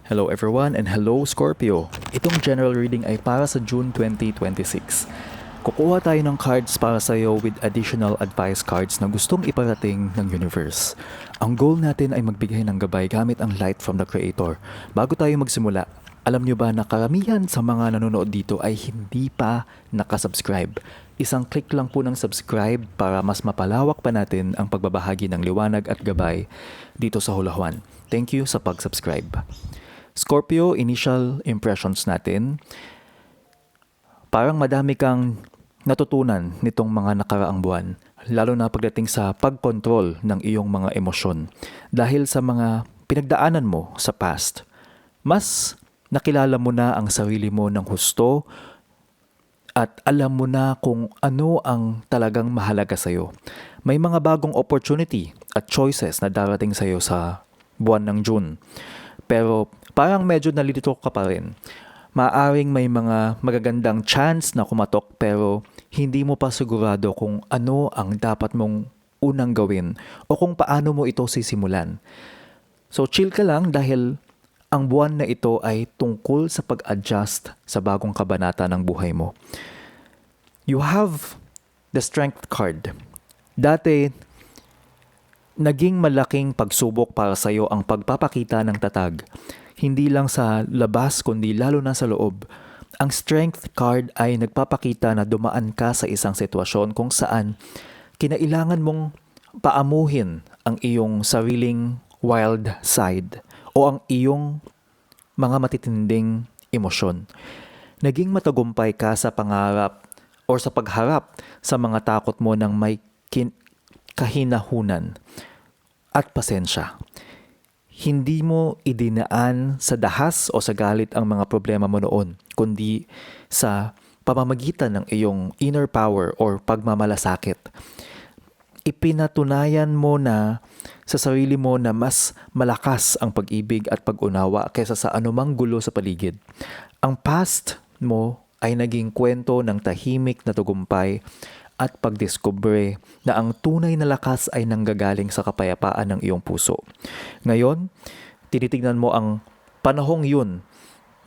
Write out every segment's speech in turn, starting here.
Hello everyone and hello Scorpio. Itong general reading ay para sa June 2026. Kukuha tayo ng cards para sa iyo with additional advice cards na gustong iparating ng universe. Ang goal natin ay magbigay ng gabay gamit ang light from the creator. Bago tayo magsimula, alam nyo ba na karamihan sa mga nanonood dito ay hindi pa nakasubscribe? Isang click lang po ng subscribe para mas mapalawak pa natin ang pagbabahagi ng liwanag at gabay dito sa Hulahuan. Thank you sa pag-subscribe. Scorpio, initial impressions natin. Parang madami kang natutunan nitong mga nakaraang buwan, lalo na pagdating sa pagkontrol ng iyong mga emosyon. Dahil sa mga pinagdaanan mo sa past, mas nakilala mo na ang sarili mo ng husto at alam mo na kung ano ang talagang mahalaga sa'yo. May mga bagong opportunity at choices na darating sa'yo sa buwan ng June. Pero parang medyo nalilito ka pa rin. Maaring may mga magagandang chance na kumatok pero hindi mo pa sigurado kung ano ang dapat mong unang gawin o kung paano mo ito sisimulan. So chill ka lang dahil ang buwan na ito ay tungkol sa pag-adjust sa bagong kabanata ng buhay mo. You have the Strength card. Dati, naging malaking pagsubok para sa iyo ang pagpapakita ng tatag. Hindi lang sa labas kundi lalo na sa loob. Ang Strength card ay nagpapakita na dumaan ka sa isang sitwasyon kung saan kinailangan mong paamuhin ang iyong sariling wild side o ang iyong mga matitinding emosyon. Naging matagumpay ka sa pangarap o sa pagharap sa mga takot mo ng may kahinahunan at pasensya. Hindi mo idinaan sa dahas o sa galit ang mga problema mo noon, kundi sa pamamagitan ng iyong inner power or pagmamalasakit. Ipinatunayan mo na sa sarili mo na mas malakas ang pag-ibig at pag-unawa kaysa sa anumang gulo sa paligid. Ang past mo ay naging kwento ng tahimik na tagumpay at pagdiskubre na ang tunay na lakas ay nanggagaling sa kapayapaan ng iyong puso. Ngayon, tinitignan mo ang panahong yun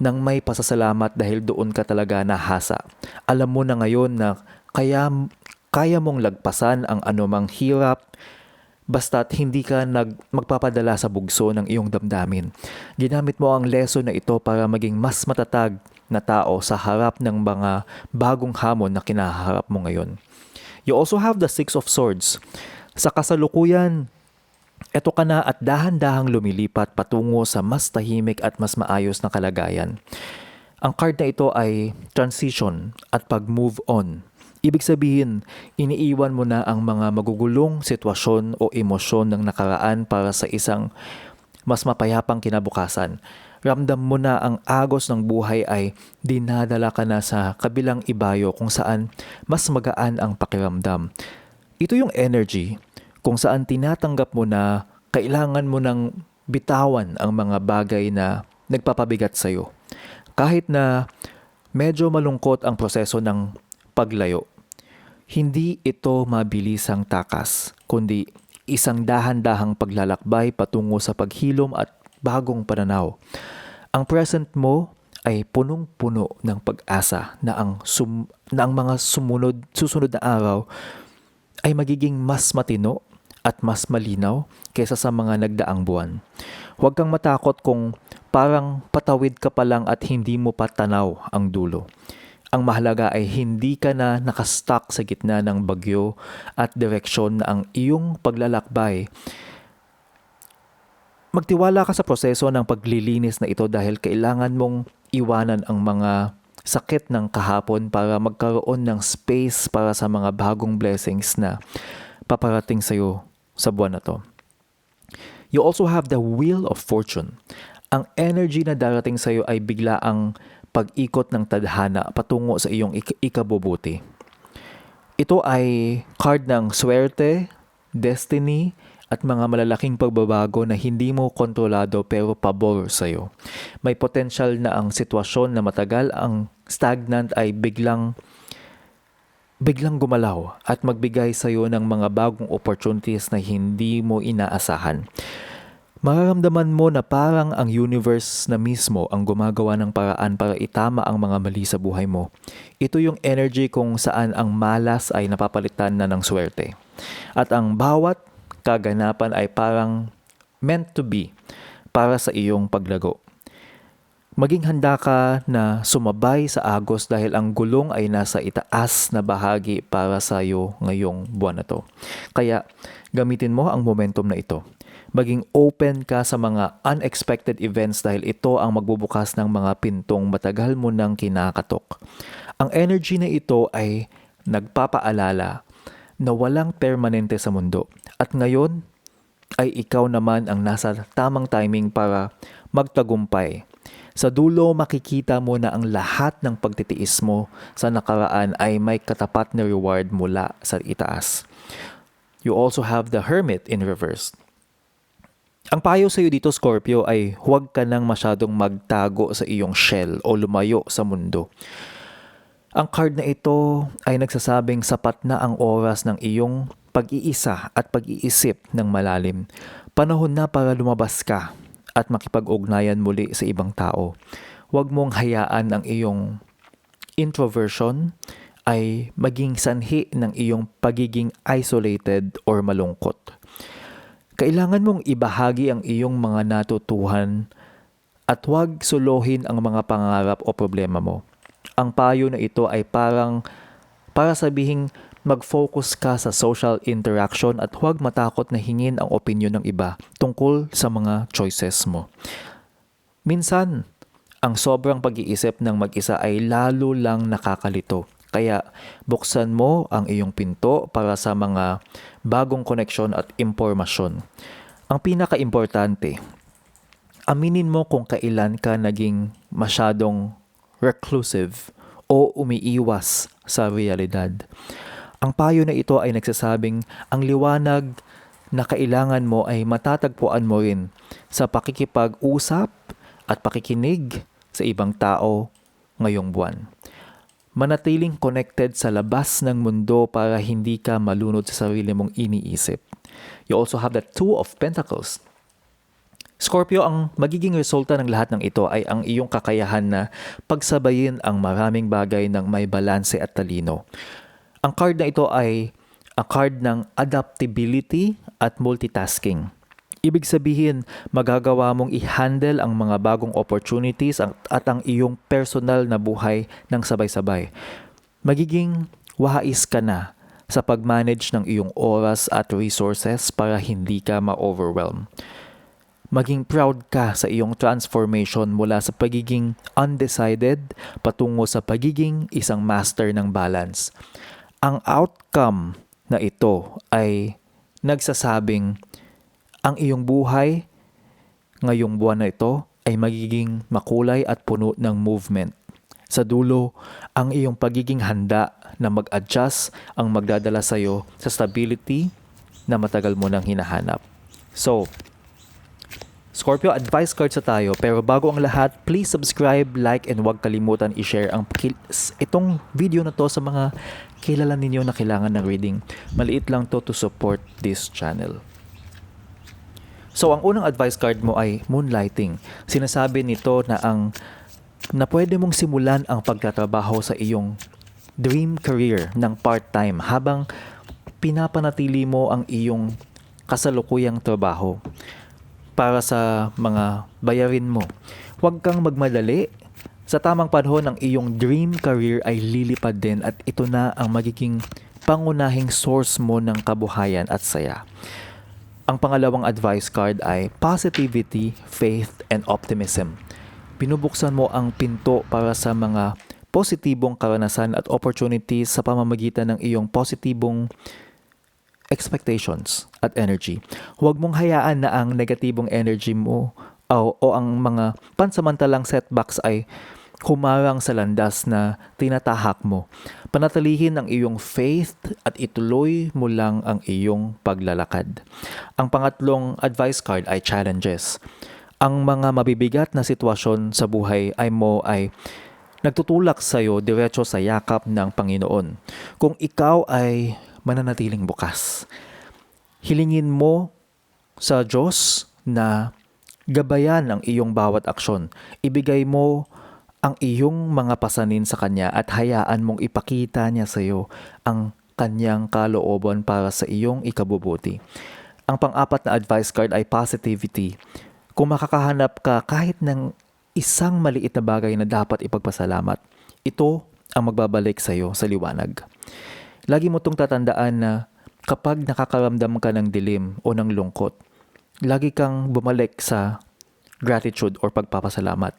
nang may pasasalamat dahil doon ka talaga nahasa. Alam mo na ngayon na kaya mong lagpasan ang anumang hirap basta't hindi ka magpapadala sa bugso ng iyong damdamin. Ginamit mo ang lesson na ito para maging mas matatag na tao sa harap ng mga bagong hamon na kinaharap mo ngayon. You also have the Six of Swords. Sa kasalukuyan, eto ka na at dahan-dahang lumilipat patungo sa mas tahimik at mas maayos na kalagayan. Ang card na ito ay transition at pag-move on. Ibig sabihin, iniiwan mo na ang mga magugulong sitwasyon o emosyon ng nakaraan para sa isang mas mapayapang kinabukasan. Ramdam mo na ang agos ng buhay ay dinadala ka na sa kabilang ibayo kung saan mas magaan ang pakiramdam. Ito yung energy kung saan tinatanggap mo na kailangan mo ng bitawan ang mga bagay na nagpapabigat sa iyo. Kahit na medyo malungkot ang proseso ng paglayo, hindi ito mabilisang takas, kundi isang dahan-dahang paglalakbay patungo sa paghilom at bagong pananaw. Ang present mo ay punong-puno ng pag-asa na ang mga susunod na araw ay magiging mas matino at mas malinaw kaysa sa mga nagdaang buwan. Huwag kang matakot kung parang patawid ka pa lang at hindi mo pa tanaw ang dulo. Ang mahalaga ay hindi ka na nakastuck sa gitna ng bagyo at direksyon na ang iyong paglalakbay. Magtiwala ka sa proseso ng paglilinis na ito dahil kailangan mong iwanan ang mga sakit ng kahapon para magkaroon ng space para sa mga bagong blessings na paparating sa iyo sa buwan na to. You also have the Wheel of Fortune. Ang energy na darating sa iyo ay bigla ang pag-ikot ng tadhana patungo sa iyong ikabubuti. Ito ay card ng swerte, destiny, at mga malalaking pagbabago na hindi mo kontrolado pero pabor sa iyo. May potential na ang sitwasyon na matagal ang stagnant ay biglang gumalaw at magbigay sa iyo ng mga bagong opportunities na hindi mo inaasahan. Mararamdaman mo na parang ang universe na mismo ang gumagawa ng paraan para itama ang mga mali sa buhay mo. Ito yung energy kung saan ang malas ay napapalitan na ng swerte. At ang bawat kaganapan ay parang meant to be para sa iyong paglago. Maging handa ka na sumabay sa agos dahil ang gulong ay nasa itaas na bahagi para sa iyo ngayong buwan na to. Kaya gamitin mo ang momentum na ito. Maging open ka sa mga unexpected events dahil ito ang magbubukas ng mga pintong matagal mo nang kinakatok. Ang energy na ito ay nagpapaalala na walang permanente sa mundo. At ngayon ay ikaw naman ang nasa tamang timing para magtagumpay. Sa dulo, makikita mo na ang lahat ng pagtitiis mo sa nakaraan ay may katapat na reward mula sa itaas. You also have the Hermit in reverse. Ang payo sa iyo dito, Scorpio, ay huwag ka nang masyadong magtago sa iyong shell o lumayo sa mundo. Ang card na ito ay nagsasabing sapat na ang oras ng iyong pag-iisa at pag-iisip ng malalim. Panahon na para lumabas ka at makipag-ugnayan muli sa ibang tao. Huwag mong hayaan ang iyong introversion ay maging sanhi ng iyong pagiging isolated or malungkot. Kailangan mong ibahagi ang iyong mga natutuhan at huwag suluhin ang mga pangarap o problema mo. Ang payo na ito ay para sabihing mag-focus ka sa social interaction at huwag matakot na hingin ang opinyon ng iba tungkol sa mga choices mo. Minsan, ang sobrang pag-iisip ng mag-isa ay lalo lang nakakalito. Kaya buksan mo ang iyong pinto para sa mga bagong koneksyon at impormasyon. Ang pinaka-importante, aminin mo kung kailan ka naging masyadong reclusive o umiiwas sa realidad. Ang payo na ito ay nagsasabing ang liwanag na kailangan mo ay matatagpuan mo rin sa pakikipag-usap at pakikinig sa ibang tao ngayong buwan. Manatiling connected sa labas ng mundo para hindi ka malunod sa sarili mong iniisip. You also have the Two of Pentacles. Scorpio, ang magiging resulta ng lahat ng ito ay ang iyong kakayahan na pagsabayin ang maraming bagay ng may balanse at talino. Ang card na ito ay a card ng adaptability at multitasking. Ibig sabihin, magagawa mong i-handle ang mga bagong opportunities at ang iyong personal na buhay ng sabay-sabay. Magiging wais ka na sa pag-manage ng iyong oras at resources para hindi ka ma-overwhelm. Maging proud ka sa iyong transformation mula sa pagiging undecided patungo sa pagiging isang master ng balance. Ang outcome na ito ay nagsasabing ang iyong buhay ngayong buwan na ito ay magiging makulay at puno ng movement. Sa dulo, ang iyong pagiging handa na mag-adjust ang magdadala sa iyo sa stability na matagal mo nang hinahanap. So, Scorpio, advice card sa tayo. Pero bago ang lahat, please subscribe, like, and huwag kalimutan i-share itong video na to sa mga kilala ninyo na kailangan ng reading. Maliit lang to support this channel. So, ang unang advice card mo ay moonlighting. Sinasabi nito na pwede mong simulan ang pagtatrabaho sa iyong dream career ng part-time habang pinapanatili mo ang iyong kasalukuyang trabaho para sa mga bayarin mo. Huwag kang magmadali. Sa tamang panahon, ang iyong dream career ay lilipad din at ito na ang magiging pangunahing source mo ng kabuhayan at saya. Ang pangalawang advice card ay positivity, faith, and optimism. Binubuksan mo ang pinto para sa mga positibong karanasan at opportunities sa pamamagitan ng iyong positibong expectations at energy. Huwag mong hayaan na ang negatibong energy mo o ang mga pansamantalang setbacks ay humarang sa landas na tinatahak mo. Panatilihin ang iyong faith at ituloy mo lang ang iyong paglalakad. Ang pangatlong advice card ay challenges. Ang mga mabibigat na sitwasyon sa buhay ay nagtutulak sa iyo diretso sa yakap ng Panginoon. Kung ikaw ay mananatiling bukas, hilingin mo sa Diyos na gabayan ang iyong bawat aksyon. Ibigay mo ang iyong mga pasanin sa Kanya at hayaan mong ipakita niya sa iyo ang Kanyang kalooban para sa iyong ikabubuti. Ang pang-apat na advice card ay positivity. Kung makakahanap ka kahit ng isang maliit na bagay na dapat ipagpasalamat, ito ang magbabalik sa iyo sa liwanag. Lagi mo itong tatandaan na kapag nakakaramdam ka ng dilim o ng lungkot, lagi kang bumalik sa gratitude or pagpapasalamat.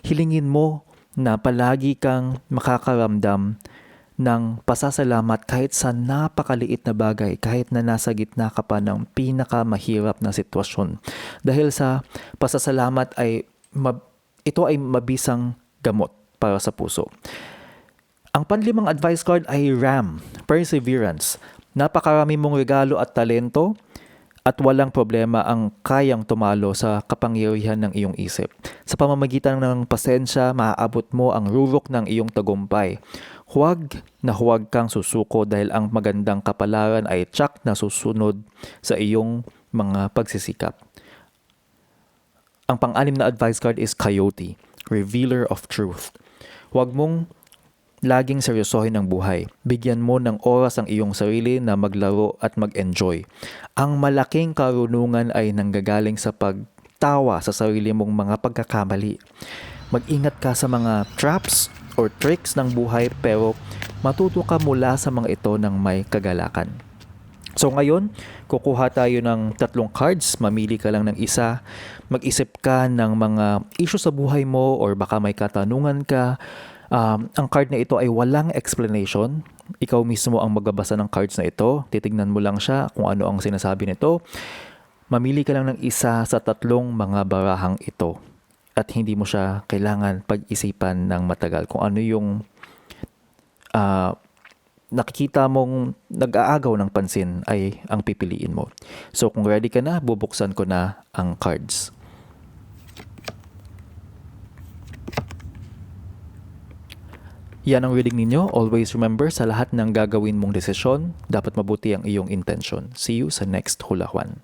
Hilingin mo na palagi kang makakaramdam ng pasasalamat kahit sa napakaliit na bagay, kahit na nasa gitna ka pa ng pinakamahirap na sitwasyon. Dahil sa pasasalamat ito ay mabisang gamot para sa puso. Ang panlimang advice card ay RAM, Perseverance. Napakarami mong regalo at talento at walang problema ang kayang tumalo sa kapangyarihan ng iyong isip. Sa pamamagitan ng pasensya, maaabot mo ang rurok ng iyong tagumpay. Huwag kang susuko dahil ang magandang kapalaran ay tiyak na susunod sa iyong mga pagsisikap. Ang pang-anim na advice card is Coyote, Revealer of Truth. Huwag mong laging seryosohin ang buhay. Bigyan mo ng oras ang iyong sarili na maglaro at mag-enjoy. Ang malaking karunungan ay nanggagaling sa pagtawa sa sarili mong mga pagkakamali. Mag-ingat ka sa mga traps or tricks ng buhay pero matuto ka mula sa mga ito ng may kagalakan. So ngayon, kukuha tayo ng 3 cards, mamili ka lang ng isa, mag-isip ka ng mga issue sa buhay mo or baka may katanungan ka. Ang card na ito ay walang explanation. Ikaw mismo ang magbabasa ng cards na ito. Titignan mo lang siya kung ano ang sinasabi nito. Mamili ka lang ng isa sa 3 mga barahang ito. At hindi mo siya kailangan pag-isipan ng matagal. Kung ano yung nakikita mong nag-aagaw ng pansin ay ang pipiliin mo. So kung ready ka na, bubuksan ko na ang cards. Yan ang reading ninyo. Always remember, sa lahat ng gagawin mong desisyon, dapat mabuti ang iyong intention. See you sa next hulahuan.